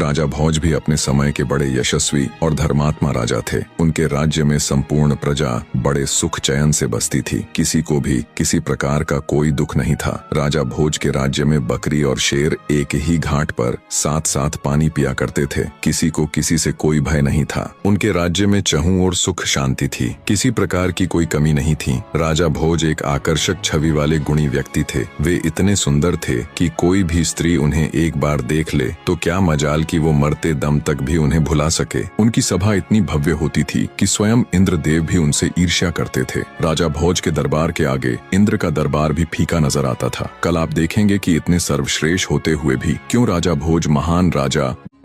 राजा भोज भी अपने समय के बड़े यशस्वी और धर्मात्मा राजा थे। उनके राज्य में संपूर्ण प्रजा बड़े सुख चैन से बसती थी। किसी को भी किसी प्रकार का कोई दुख नहीं था। राजा भोज के राज्य में बकरी और शेर एक ही घाट पर साथ साथ पानी पिया करते थे। किसी को किसी से कोई भय नहीं था। उनके राज्य में चहुं और सुख शांति थी। किसी प्रकार की कोई कमी नहीं थी। राजा भोज एक आकर्षक छवि वाले गुणी व्यक्ति थे। वे इतने सुंदर थे कि कोई भी स्त्री उन्हें एक बार देख ले तो क्या मजाल कि वो मरते दम तक भी उन्हें भुला सके। उनकी सभा इतनी भव्य होती थी कि स्वयं इंद्रदेव भी उनसे ईर्ष्या करते थे। राजा भोज के दरबार के आगे इंद्र का दरबार भी फीका नजर आता था। कल आप देखेंगे कि इतने सर्वश्रेष्ठ होते हुए भी क्यों राजा भोज महान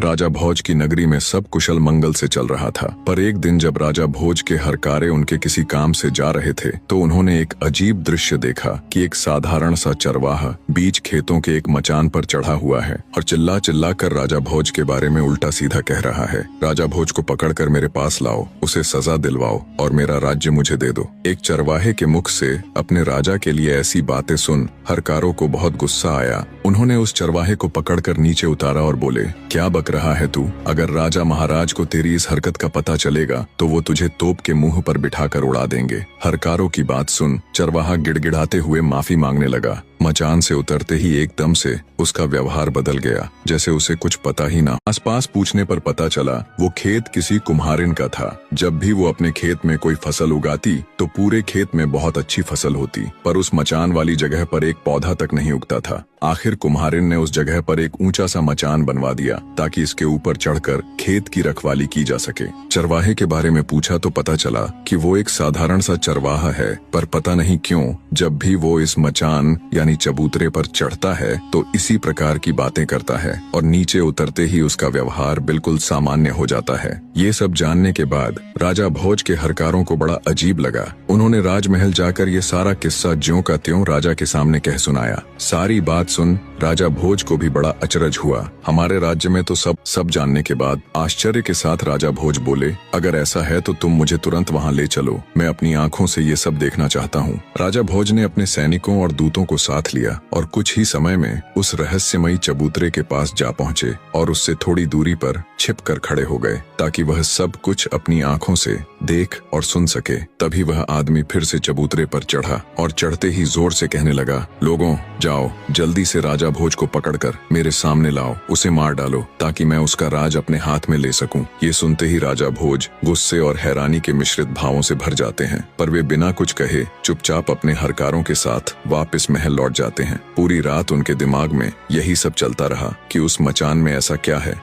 राजा भोज की नगरी में सब कुशल मंगल से चल रहा था। पर एक दिन जब राजा भोज के हर कार्य उनके किसी काम से जा रहे थे तो उन्होंने एक अजीब दृश्य देखा कि एक साधारण सा चरवाहा बीच खेतों के एक मचान पर चढ़ा हुआ है और चिल्ला चिल्ला कर राजा भोज के बारे में उल्टा सीधा कह रहा है। राजा भोज को पकड़कर मेरे पास लाओ, उसे सजा दिलवाओ और मेरा राज्य मुझे दे दो। एक चरवाहे के मुख से अपने राजा के लिए ऐसी बातें सुन हरकारों को बहुत गुस्सा आया। उन्होंने उस चरवाहे को पकड़कर नीचे उतारा और बोले, क्या बक रहा है तू? अगर राजा महाराज को तेरी इस हरकत का पता चलेगा तो वो तुझे तोप के मुंह पर बिठाकर उड़ा देंगे। हरकारों की बात सुन चरवाहा गिड़गिड़ाते हुए माफी मांगने लगा। मचान से उतरते ही एकदम से उसका व्यवहार बदल गया, जैसे उसे कुछ पता ही ना। आसपास पूछने पर पता चला वो खेत किसी कुम्हारिन का था। जब भी वो अपने खेत में कोई फसल उगाती तो पूरे खेत में बहुत अच्छी फसल होती, पर उस मचान वाली जगह पर एक पौधा तक नहीं उगता था। आखिर कुम्हारिन ने उस जगह पर एक ऊंचा सा मचान बनवा दिया ताकि इसके ऊपर चढ़कर खेत की रखवाली की जा सके। चरवाहे के बारे में पूछा तो पता चला कि वो एक साधारण सा चरवाहा है, पर पता नहीं क्यों जब भी वो इस मचान यानी चबूतरे पर चढ़ता है तो इसी प्रकार की बातें करता है और नीचे उतरते ही उसका व्यवहार बिल्कुल सामान्य हो जाता है। ये सब जानने के बाद राजा भोज के हरकारों को बड़ा अजीब लगा। उन्होंने राजमहल जाकर ये सारा किस्सा ज्यों का त्यों राजा के सामने कह सुनाया। सारी बात सुन राजा भोज को भी बड़ा अचरज हुआ। हमारे राज्य में तो सब जानने के बाद आश्चर्य के साथ राजा भोज बोले, अगर ऐसा है तो तुम मुझे तुरंत वहाँ ले चलो, मैं अपनी आंखों से ये सब देखना चाहता हूँ। राजा भोज ने अपने सैनिकों और दूतों को साथ लिया और कुछ ही समय में उस रहस्यमयी चबूतरे के पास जा पहुँचे और उससे थोड़ी दूरी पर छिप कर खड़े हो गए ताकि वह सब कुछ अपनी आंखों से देख और सुन सके। तभी वह आदमी फिर से चबूतरे पर चढ़ा और चढ़ते ही जोर से कहने लगा, लोगों जाओ जल्दी से राजा भोज को पकड़कर मेरे सामने लाओ, उसे मार डालो ताकि मैं उसका राज अपने हाथ में ले सकूं। ये सुनते ही राजा भोज गुस्से और हैरानी के मिश्रित भावों से भर जाते हैं, पर वे बिना कुछ कहे चुपचाप अपने हरकारों के साथ वापस महल लौट जाते हैं। पूरी रात उनके दिमाग में यही सब चलता रहा कि उस मचान में ऐसा क्या है